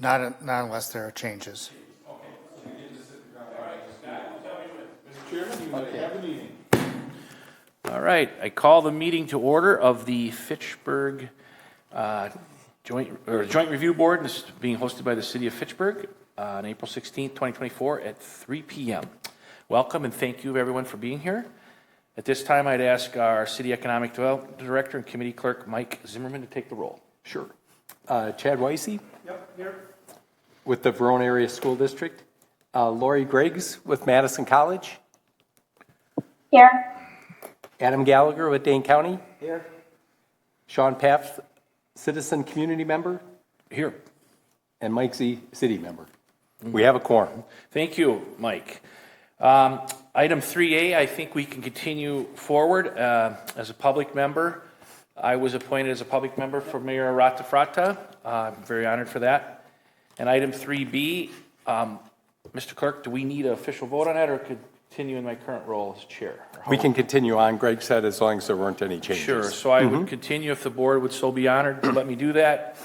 Not unless there are changes. All right, I call the meeting to order of the Fitchburg Joint Review Board. This is being hosted by the City of Fitchburg on April 16th, 2024 at 3 p.m. Welcome and thank you everyone for being here. At this time, I'd ask our City Economic Development Director and Committee Clerk Mike Zimmerman to take the roll. Sure. Chad Weissy? Yep, here. With the Verona Area School District. Lori Griggs with Madison College. Here. Adam Gallagher with Dane County. Here. Sean Paff, Citizen Community Member. Here. And Mike Z, City Member. We have a quorum. Thank you, Mike. Item 3A, I think we can continue forward as a public member. I was appointed as a public member for Mayor Ratafrata. I'm very honored for that. And item 3B, Mr. Clerk, do we need an official vote on that or continue in my current role as chair? We can continue on, Greg said, as long as there weren't any changes. Sure, so I would continue if the board would so be honored to let me do that.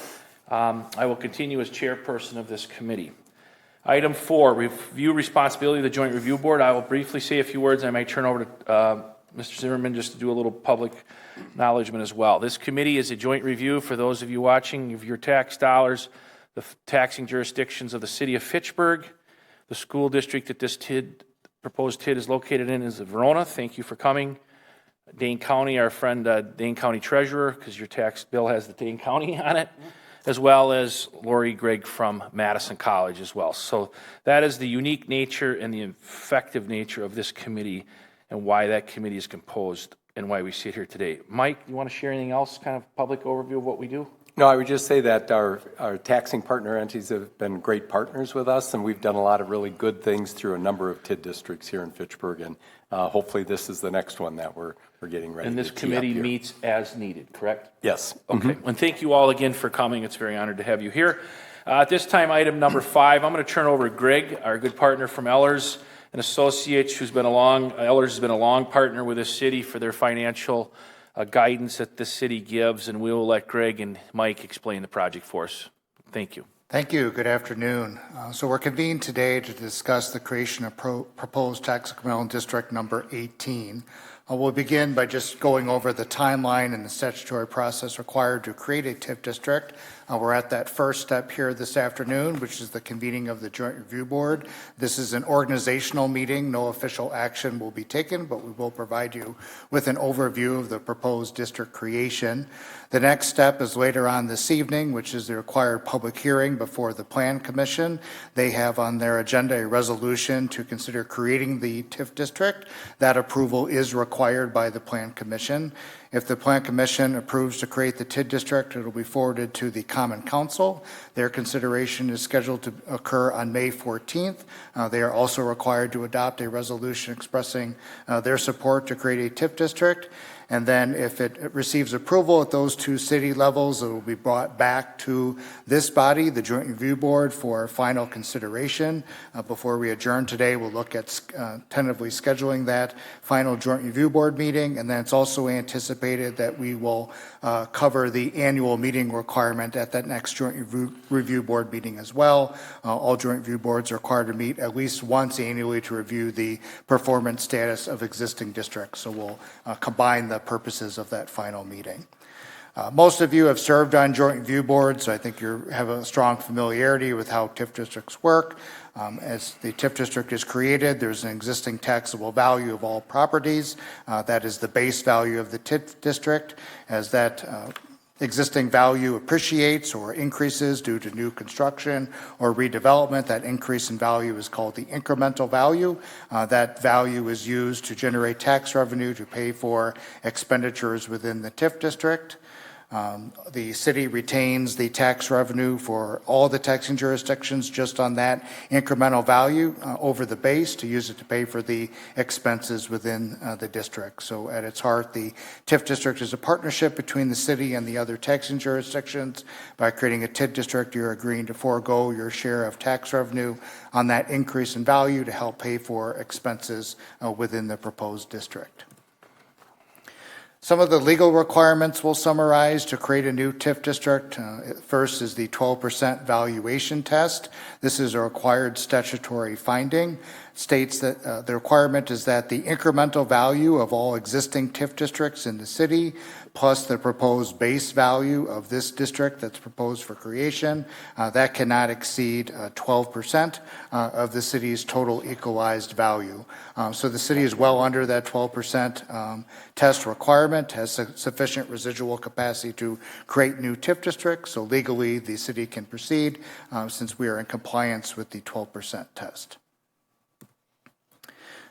I will continue as chairperson of this committee. Item 4, review responsibility of the Joint Review Board. I will briefly say a few words. I might turn over to Mr. Zimmerman just to do a little public acknowledgement as well. This committee is a joint review for those of you watching of your tax dollars, the taxing jurisdictions of the City of Fitchburg. The school district that this proposed TID is located in is Verona. Thank you for coming. Dane County, our friend Dane County Treasurer, because your tax bill has the Dane County on it, as well as Lori Gregg from Madison College as well. So that is the unique nature and the effective nature of this committee and why that committee is composed and why we sit here today. Mike, you want to share anything else, kind of public overview of what we do? No, I would just say that our taxing partner entities have been great partners with us, and we've done a lot of really good things through a number of TID districts here in Fitchburg, and hopefully this is the next one that we're getting ready to And this committee meets as needed, correct? Yes. Okay. And thank you all again for coming. It's very honored to have you here. At this time, item number 5, I'm going to turn over to Greg, our good partner from Ellers and Associates, Ellers has been a long partner with this city for their financial guidance that the city gives, and we will let Greg and Mike explain the project for us. Thank you. Thank you. Good afternoon. So we're convened today to discuss the creation of proposed tax incremental district number 18. We'll begin by just going over the timeline and the statutory process required to create a TIF district. We're at that first step here this afternoon, which is the convening of the Joint Review Board. This is an organizational meeting. No official action will be taken, but we will provide you with an overview of the proposed district creation. The next step is later on this evening, which is the required public hearing before the Plan Commission. They have on their agenda a resolution to consider creating the TIF district. That approval is required by the Plan Commission. If the Plan Commission approves to create the TID district, it will be forwarded to the Common Council. Their consideration is scheduled to occur on May 14th. They are also required to adopt a resolution expressing their support to create a TIF district. And then if it receives approval at those two city levels, it will be brought back to this body, the Joint Review Board, for final consideration. Before we adjourn today, we'll look at tentatively scheduling that final Joint Review Board meeting. And then it's also anticipated that we will cover the annual meeting requirement at that next Joint Review Board meeting as well. All Joint Review Boards are required to meet at least once annually to review the performance status of existing districts. So we'll combine the purposes of that final meeting. Most of you have served on Joint Review Boards, so I think you have a strong familiarity with how TIF districts work. As the TIF district is created, there's an existing taxable value of all properties. That is the base value of the TIF district. As that existing value appreciates or increases due to new construction or redevelopment, that increase in value is called the incremental value. That value is used to generate tax revenue to pay for expenditures within the TIF district. The city retains the tax revenue for all the taxing jurisdictions just on that incremental value over the base to use it to pay for the expenses within the district. So at its heart, the TIF district is a partnership between the city and the other taxing jurisdictions. By creating a TIF district, you're agreeing to forego your share of tax revenue on that increase in value to help pay for expenses within the proposed district. Some of the legal requirements we'll summarize to create a new TIF district. First is the 12% valuation test. This is a required statutory finding. States that the requirement is that the incremental value of all existing TIF districts in the city plus the proposed base value of this district that's proposed for creation, that cannot exceed 12% of the city's total equalized value. So the city is well under that 12% test requirement, has sufficient residual capacity to create new TIF districts, so legally the city can proceed since we are in compliance with the 12% test.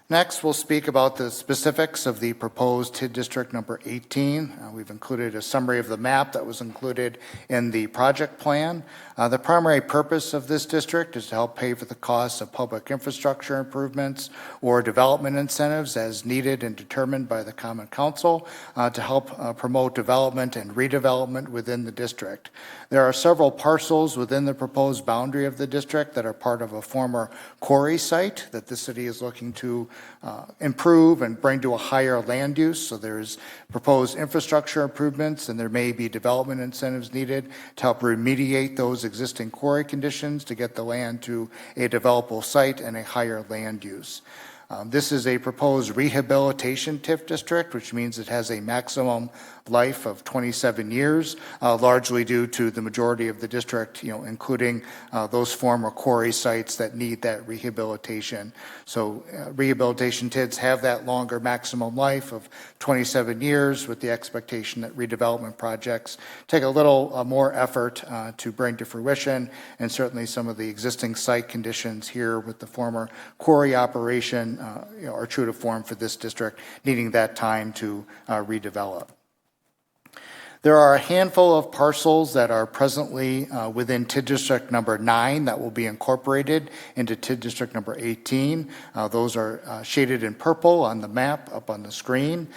Next, we'll speak about the specifics of the proposed TID District number 18. We've included a summary of the map that was included in the project plan. The primary purpose of this district is to help pay for the costs of public infrastructure improvements or development incentives as needed and determined by the Common Council to help promote development and redevelopment within the district. There are several parcels within the proposed boundary of the district that are part of a former quarry site that the city is looking to improve and bring to a higher land use. So there's proposed infrastructure improvements and there may be development incentives needed to help remediate those existing quarry conditions to get the land to a developable site and a higher land use. This is a proposed rehabilitation TIF district, which means it has a maximum life of 27 years, largely due to the majority of the district, including those former quarry sites that need that rehabilitation. So rehabilitation TIDs have that longer maximum life of 27 years with the expectation that redevelopment projects take a little more effort to bring to fruition, and certainly some of the existing site conditions here with the former quarry operation are true to form for this district, needing that time to redevelop. There are a handful of parcels that are presently within TID District number 9 that will be incorporated into TID District number 18. Those are shaded in purple on the map up on the screen.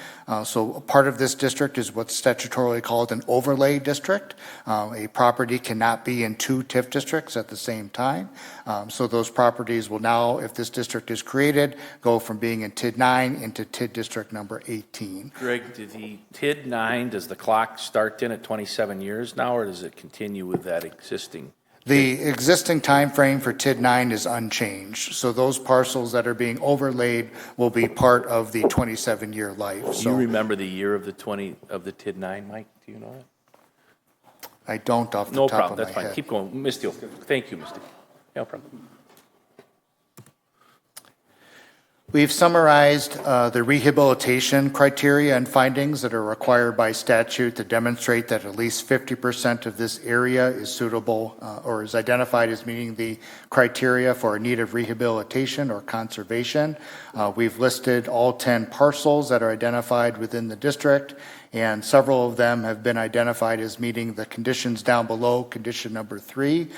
So a part of this district is what's statutorily called an overlay district. A property cannot be in two TIF districts at the same time. So those properties will now, if this district is created, go from being in TID 9 into TID District number 18. Greg, did the TID 9, does the clock start in at 27 years now, or does it continue with that existing? The existing time frame for TID 9 is unchanged. So those parcels that are being overlaid will be part of the 27-year life. Do you remember the year of the TID 9, Mike? Do you know that? I don't off the No top problem. of That's my fine. head. Keep going. Ms. Steele. Thank you, Ms. Steele. No problem. We've summarized the rehabilitation criteria and findings that are required by statute to demonstrate that at least 50% of this area is suitable or is identified as meeting the criteria for a need of rehabilitation or conservation. We've listed all 10 parcels that are identified within the district, and several of them have been identified as meeting the conditions down below, condition number 3,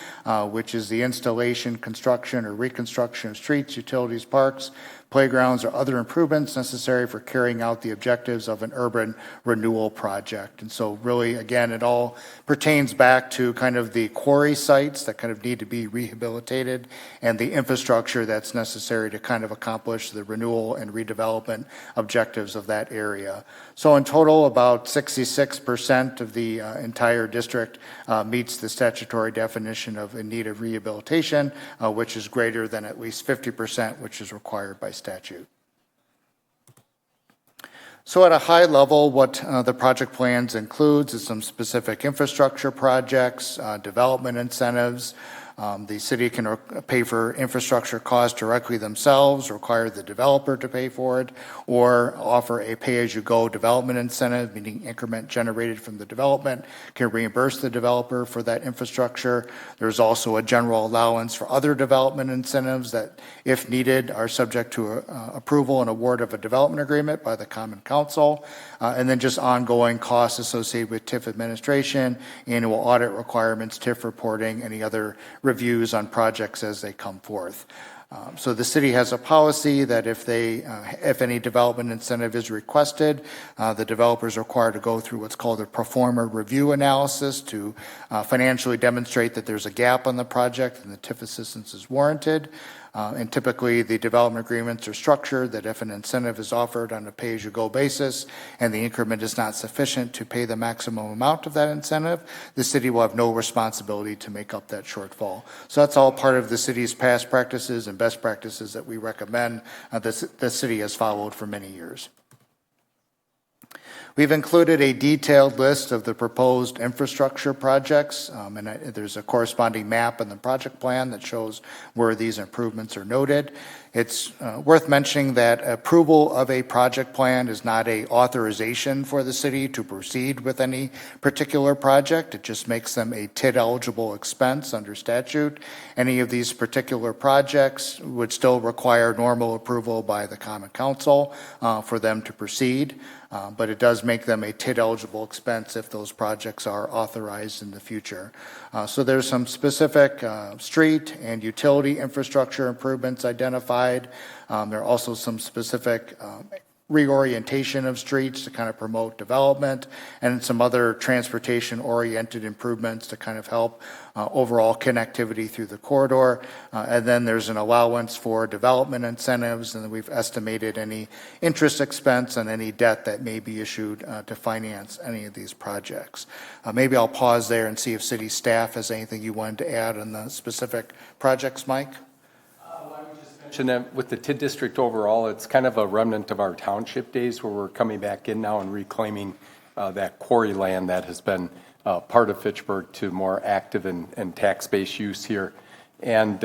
which is the installation, construction, or reconstruction of streets, utilities, parks, playgrounds, or other improvements necessary for carrying out the objectives of an urban renewal project. And so really, again, it all pertains back to kind of the quarry sites that kind of need to be rehabilitated and the infrastructure that's necessary to kind of accomplish the renewal and redevelopment objectives of that area. So in total, about 66% of the entire district meets the statutory definition of in need of rehabilitation, which is greater than at least 50%, which is required by statute. So at a high level, what the project plans includes is some specific infrastructure projects, development incentives. The city can pay for infrastructure costs directly themselves, require the developer to pay for it, or offer a pay-as-you-go development incentive, meaning increment generated from the development can reimburse the developer for that infrastructure. There's also a general allowance for other development incentives that, if needed, are subject to approval and award of a development agreement by the Common Council. And then just ongoing costs associated with TIF administration, annual audit requirements, TIF reporting, any other reviews on projects as they come forth. So the city has a policy that if any development incentive is requested, the developer is required to go through what's called a pro forma review analysis to financially demonstrate that there's a gap on the project and the TIF assistance is warranted. And typically, the development agreements are structured that if an incentive is offered on a pay-as-you-go basis and the increment is not sufficient to pay the maximum amount of that incentive, the city will have no responsibility to make up that shortfall. So that's all part of the city's past practices and best practices that we recommend that the city has followed for many years. We've included a detailed list of the proposed infrastructure projects, and there's a corresponding map in the project plan that shows where these improvements are noted. It's worth mentioning that approval of a project plan is not an authorization for the city to proceed with any particular project. It just makes them a TID-eligible expense under statute. Any of these particular projects would still require normal approval by the Common Council for them to proceed. But it does make them a TID-eligible expense if those projects are authorized in the future. So there's some specific street and utility infrastructure improvements identified. There are also some specific reorientation of streets to kind of promote development, and some other transportation-oriented improvements to kind of help overall connectivity through the corridor. And then there's an allowance for development incentives, and then we've estimated any interest expense and any debt that may be issued to finance any of these projects. Maybe I'll pause there and see if city staff has anything you wanted to add on the specific projects, Mike? Mention that with the TID district overall, it's kind of a remnant of our township days where we're coming back in now and reclaiming that quarry land that has been part of Fitchburg to more active and tax-based use here. And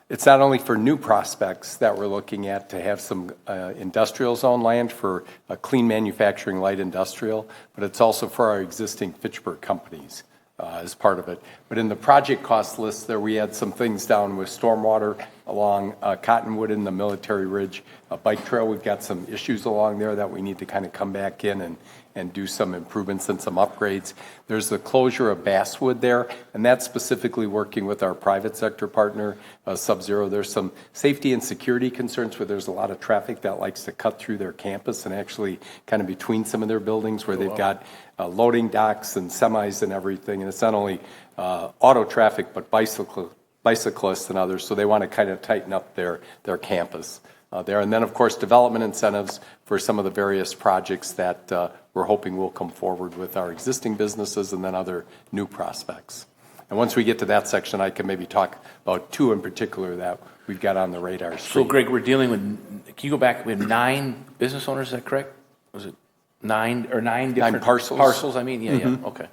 it's not only for new prospects that we're looking at to have some industrial zone land for clean manufacturing, light industrial, but it's also for our existing Fitchburg companies as part of it. But in the project cost list there, we had some things down with stormwater along Cottonwood and the Military Ridge bike trail. We've got some issues along there that we need to kind of come back in and do some improvements and some upgrades. There's the closure of Basswood there, and that's specifically working with our private sector partner, Sub-Zero. There's some safety and security concerns where there's a lot of traffic that likes to cut through their campus and actually kind of between some of their buildings where they've got loading docks and semis and everything. And it's not only auto traffic, but bicyclists and others. So they want to kind of tighten up their campus there. And then, of course, development incentives for some of the various projects that we're hoping will come forward with our existing businesses and then other new prospects. And once we get to that section, I can maybe talk about two in particular that we've got on the radar screen. So, Greg, we're dealing with, can you go back, we have 9 business owners, is that correct? Was it 9 different? 9 parcels. Parcels, I mean, yeah, okay.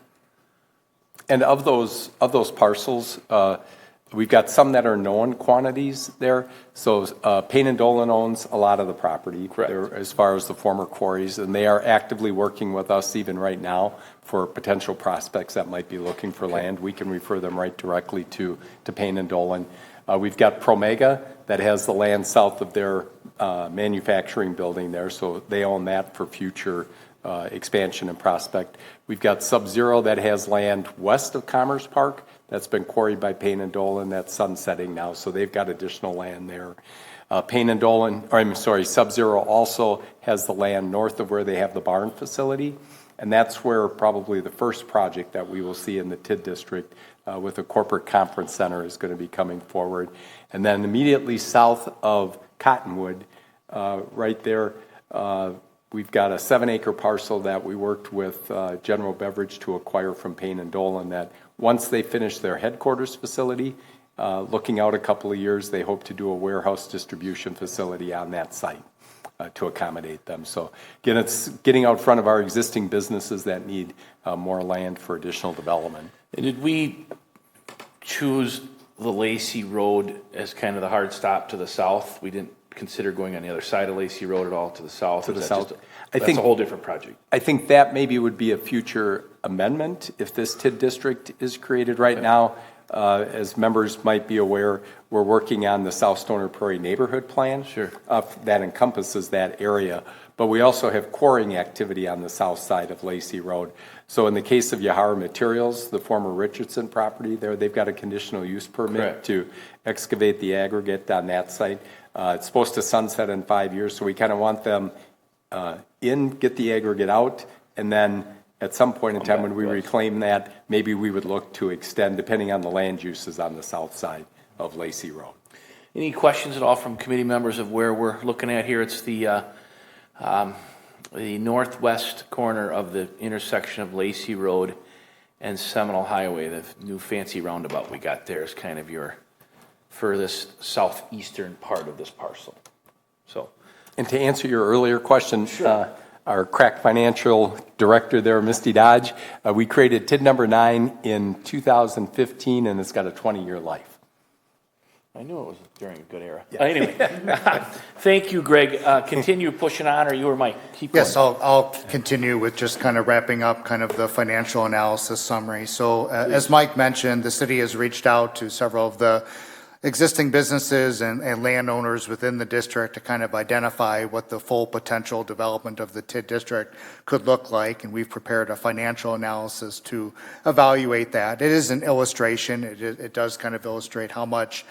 And of those parcels, we've got some that are known quantities there. So Payne and Dolan owns a lot of the property. Correct. As far as the former quarries, and they are actively working with us even right now for potential prospects that might be looking for land. We can refer them right directly to Payne and Dolan. We've got Promega that has the land south of their manufacturing building there, so they own that for future expansion and prospect. We've got Sub-Zero that has land west of Commerce Park that's been quarried by Payne and Dolan. That's sunsetting now, so they've got additional land there. Sub-Zero also has the land north of where they have the barn facility, and that's where probably the first project that we will see in the TID district with a corporate conference center is going to be coming forward. And then immediately south of Cottonwood, right there, we've got a 7-acre parcel that we worked with General Beverage to acquire from Payne and Dolan that once they finish their headquarters facility, looking out a couple of years, they hope to do a warehouse distribution facility on that site to accommodate them. So again, it's getting out front of our existing businesses that need more land for additional development. And did we choose the Lacey Road as kind of the hard stop to the south? We didn't consider going on the other side of Lacey Road at all to the south? To the south. That's a whole different project. I think that maybe would be a future amendment if this TID district is created. Right now, as members might be aware, we're working on the South Stoner Prairie Neighborhood Plan. Sure. That encompasses that area. But we also have quarrying activity on the south side of Lacey Road. So in the case of Yahara Materials, the former Richardson property there, they've got a conditional use permit Correct. to excavate the aggregate on that site. It's supposed to sunset in 5 years, so we kind of want them get the aggregate out, and then at some point in time when we reclaim that, maybe we would look to extend, depending on the land uses on the south side of Lacey Road. Any questions at all from committee members of where we're looking at here? It's the northwest corner of the intersection of Lacey Road and Seminole Highway. The new fancy roundabout we got there is kind of your furthest southeastern part of this parcel. So, And to answer your earlier question, our crack financial director there, Misty Dodge, we created TID number 9 in 2015, and it's got a 20-year life. I knew it was during a good era. Yeah. Anyway, thank you, Greg. Continue pushing on, or you or Mike? Keep going. Yes, I'll continue with just kind of wrapping up kind of the financial analysis summary. So as Mike mentioned, the city has reached out to several of the existing businesses and landowners within the district to kind of identify what the full potential development of the TID district could look like, and we've prepared a financial analysis to evaluate that. It is an illustration. It does kind of illustrate how much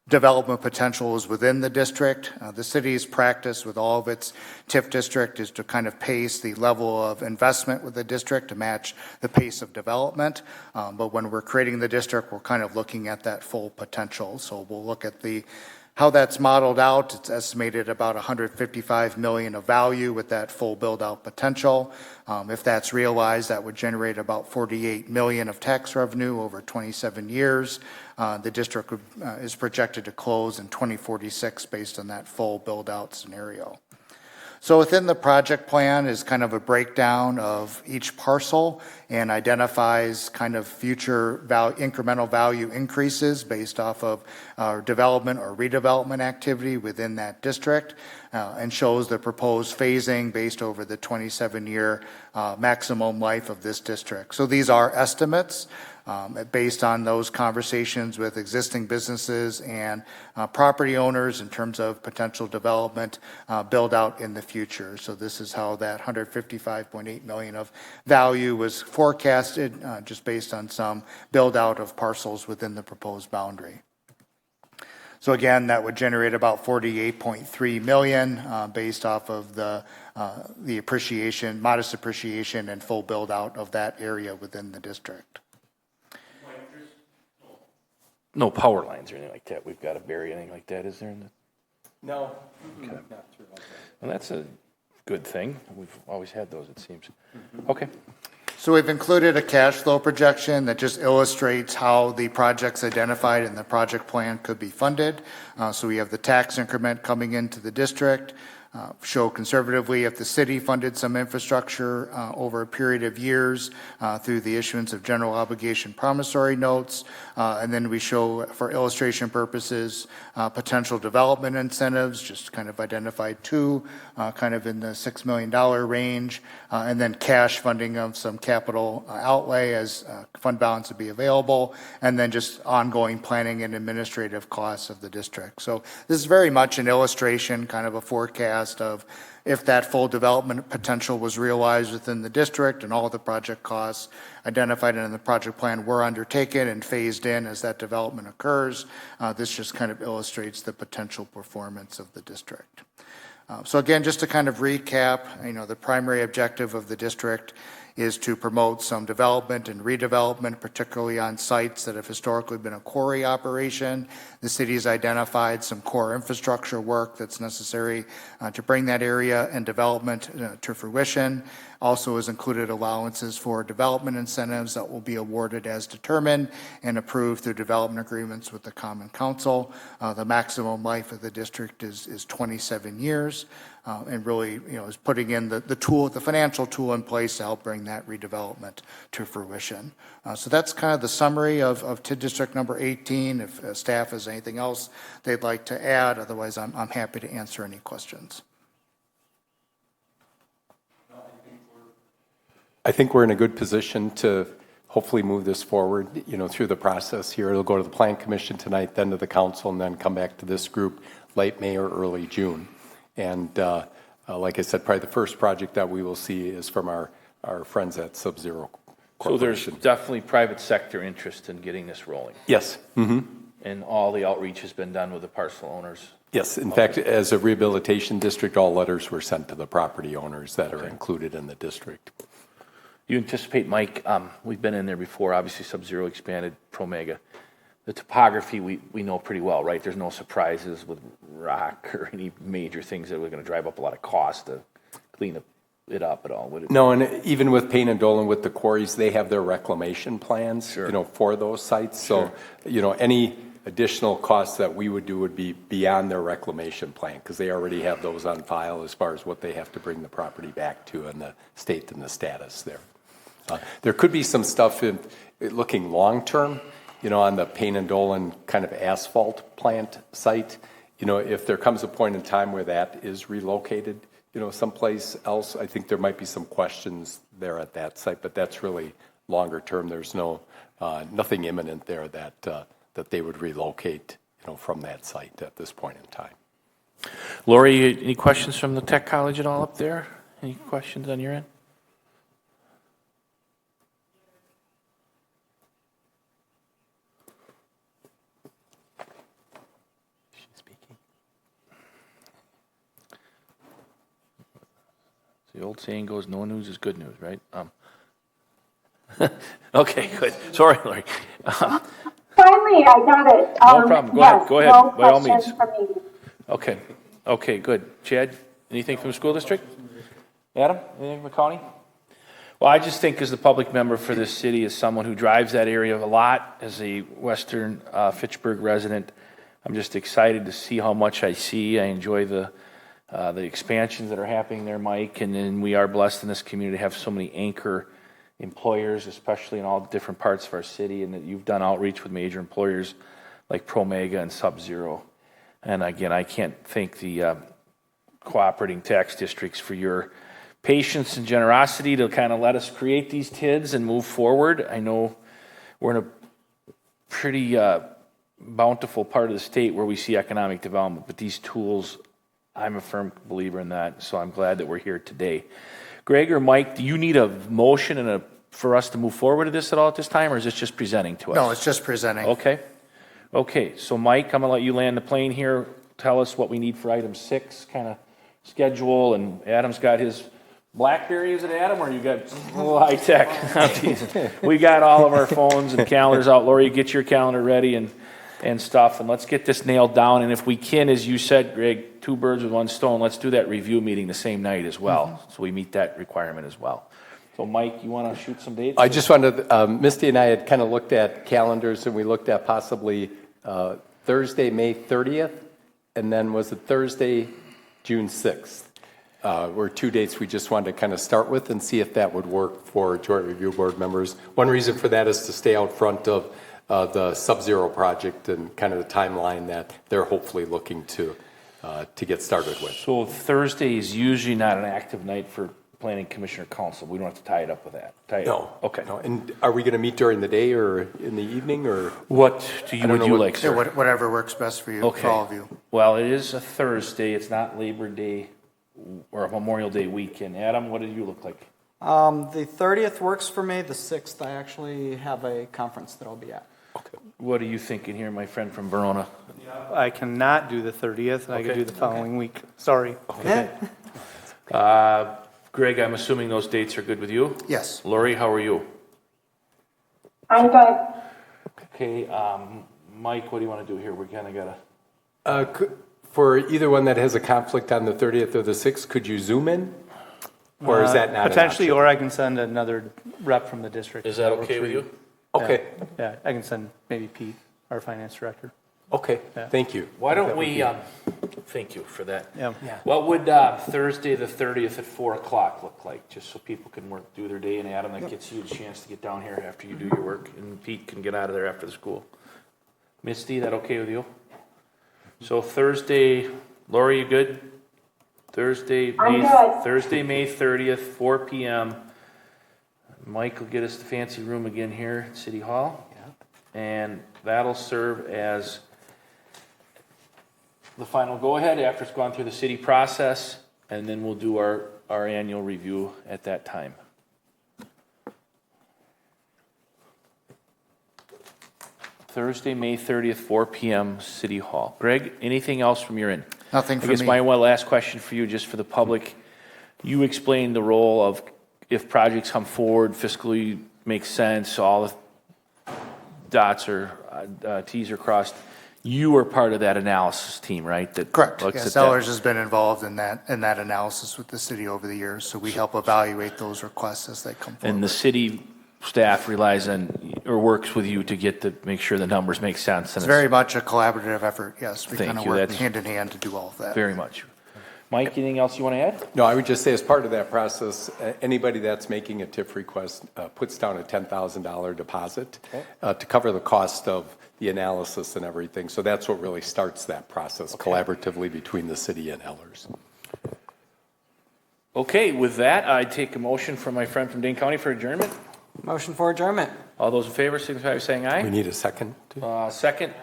development potential is within the district. The city's practice with all of its TIF district is to kind of pace the level of investment with the district to match the pace of development. But when we're creating the district, we're kind of looking at that full potential. So we'll look at how that's modeled out. It's estimated about $155 million of value with that full build-out potential. If that's realized, that would generate about $48 million of tax revenue over 27 years. The district is projected to close in 2046 based on that full build-out scenario. So within the project plan is kind of a breakdown of each parcel and identifies kind of future incremental value increases based off of our development or redevelopment activity within that district, and shows the proposed phasing based over the 27-year maximum life of this district. So these are estimates based on those conversations with existing businesses and property owners in terms of potential development build out in the future. So this is how that $155.8 million of value was forecasted, just based on some build out of parcels within the proposed boundary. So again, that would generate about $48.3 million based off of the appreciation, modest appreciation and full build out of that area within the district. No power lines or anything like that. We've got to bury anything like that, is there? No. Okay. Well, that's a good thing. We've always had those, it seems. Okay. So we've included a cash flow projection that just illustrates how the projects identified in the project plan could be funded. So we have the tax increment coming into the district. Show conservatively if the city funded some infrastructure over a period of years through the issuance of general obligation promissory notes. And then we show, for illustration purposes, potential development incentives, just kind of identified two, kind of in the $6 million range, and then cash funding of some capital outlay as fund balance would be available, and then just ongoing planning and administrative costs of the district. So this is very much an illustration, kind of a forecast of if that full development potential was realized within the district and all the project costs identified in the project plan were undertaken and phased in as that development occurs. This just kind of illustrates the potential performance of the district. So again, just to kind of recap, the primary objective of the district is to promote some development and redevelopment, particularly on sites that have historically been a quarry operation. The city's identified some core infrastructure work that's necessary to bring that area and development to fruition. Also has included allowances for development incentives that will be awarded as determined and approved through development agreements with the Common Council. The maximum life of the district is 27 years. And really, is putting in the financial tool in place to help bring that redevelopment to fruition. So that's kind of the summary of TID District number 18. If staff has anything else they'd like to add, otherwise I'm happy to answer any questions. I think we're in a good position to hopefully move this forward, through the process here. It'll go to the Plan Commission tonight, then to the council, and then come back to this group late May or early June. And like I said, probably the first project that we will see is from our friends at Sub-Zero Corporation. So there's definitely private sector interest in getting this rolling. Yes. Mm-hmm. And all the outreach has been done with the parcel owners. Yes. In fact, as a rehabilitation district, all letters were sent to the property owners that are included in the district. You anticipate, Mike, we've been in there before, obviously Sub-Zero expanded, Promega. the topography we know pretty well, right? There's no surprises with rock or any major things that are going to drive up a lot of cost to clean it up at all, would it? No, and even with Payne and Dolan, with the quarries, they have their reclamation plans, Sure. for those sites. So, any additional costs that we would do would be beyond their reclamation plan, because they already have those on file as far as what they have to bring the property back to and the state and the status there. There could be some stuff looking long-term, on the Payne and Dolan kind of asphalt plant site. If there comes a point in time where that is relocated, someplace else, I think there might be some questions there at that site, but that's really longer term. There's nothing imminent there that they would relocate, from that site at this point in time. Lori, any questions from the Tech College at all up there? Any questions on your end? The old saying goes, no news is good news, right? Okay, good. Sorry, Lori. Finally, I got it. No problem. Go ahead. Go ahead. No By all means. questions from me. Okay, good. Chad, anything from the school district? Adam, anything from the county? Well, I just think as the public member for this city, as someone who drives that area a lot, as a Western Fitchburg resident, I'm just excited to see how much I see. I enjoy the expansions that are happening there, Mike, and then we are blessed in this community to have so many anchor employers, especially in all different parts of our city, and that you've done outreach with major employers like ProMega and Sub-Zero. And again, I can't thank the cooperating tax districts for your patience and generosity to kind of let us create these TIDs and move forward. I know we're in a pretty bountiful part of the state where we see economic development, but these tools, I'm a firm believer in that, so I'm glad that we're here today. Greg or Mike, do you need a motion for us to move forward to this at all at this time, or is this just presenting to us? No, it's just presenting. Okay, so Mike, I'm going to let you land the plane here. Tell us what we need for item 6, kind of schedule, and Adam's got his BlackBerry, is it Adam, or you got a little high tech? We got all of our phones and calendars out. Lori, get your calendar ready and stuff, and let's get this nailed down. And if we can, as you said, Greg, 2 birds with 1 stone, let's do that review meeting the same night as well, so we meet that requirement as well. So Mike, you want to shoot some dates? I just wanted, Misty and I had kind of looked at calendars, and we looked at possibly Thursday, May 30th, and then was it Thursday, June 6th? Were 2 dates we just wanted to kind of start with and see if that would work for Joint Review Board members. One reason for that is to stay out front of the Sub-Zero project and kind of the timeline that they're hopefully looking to get started with. So Thursday is usually not an active night for Planning Commissioner Council. We don't have to tie it up with that. No. Okay. No. And are we going to meet during the day or in the evening, or What would you like, sir? Whatever works best for you, for all of you. Well, it is a Thursday. It's not Labor Day or a Memorial Day weekend. Adam, what do you look like? The 30th works for me. The 6th, I actually have a conference that I'll be at. Okay. What are you thinking here, my friend from Verona? I cannot do the 30th. I could do the following week. Sorry. Okay. Greg, I'm assuming those dates are good with you? Yes. Lori, how are you? I'm good. Okay, Mike, what do you want to do here? We kind of got to... for either one that has a conflict on the 30th or the 6th, could you zoom in? Or is that not Potentially, an option? or I can send another rep from the district. Is that okay with you? Okay. Yeah, I can send maybe Pete, our finance director. Okay. Yeah. Thank you. Why don't we, thank you for that. Yeah. What would Thursday the 30th at 4 o'clock look like, just so people can do their day, and Adam, that gets you a chance to get down here after you do your work, and Pete can get out of there after the school. Misty, that okay with you? So Thursday, Lori, you good? Thursday, I'm good. Thursday, May 30th, 4 p.m. Mike will get us the fancy room again here at City Hall. And that'll serve as the final go-ahead after it's gone through the city process, and then we'll do our annual review at that time. Thursday, May 30th, 4 p.m., City Hall. Greg, anything else from your end? Nothing from I guess me. my one last question for you, just for the public. You explained the role of if projects come forward, fiscally makes sense, all the dots or Ts are crossed, you were part of that analysis team, right? That Correct. looks Yeah, at Sellers has been involved in that analysis with the city over the years, so we help evaluate those requests as they come that. And the forward. city staff relies on, or works with you to make sure the numbers make sense. It's very much a collaborative effort, yes. We Thank kind of you. work That's- hand in hand to do all of that. Very much. Mike, anything else you want to add? No, I would just say as part of that process, anybody that's making a TIF request puts down a $10,000 deposit to cover the cost of the analysis and everything. So that's what really starts that process collaboratively between the city and Ellers. Okay, with that, I take a motion from my friend from Dane County for adjournment. Motion for adjournment. All those in favor, signify by saying We aye. need a second. Second, I'll second.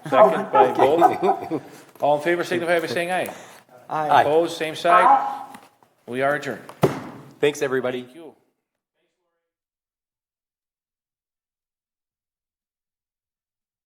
second by both. All in favor, signify by saying aye. Aye. Opposed, same side. We are adjourned. Thanks, everybody. Thank you.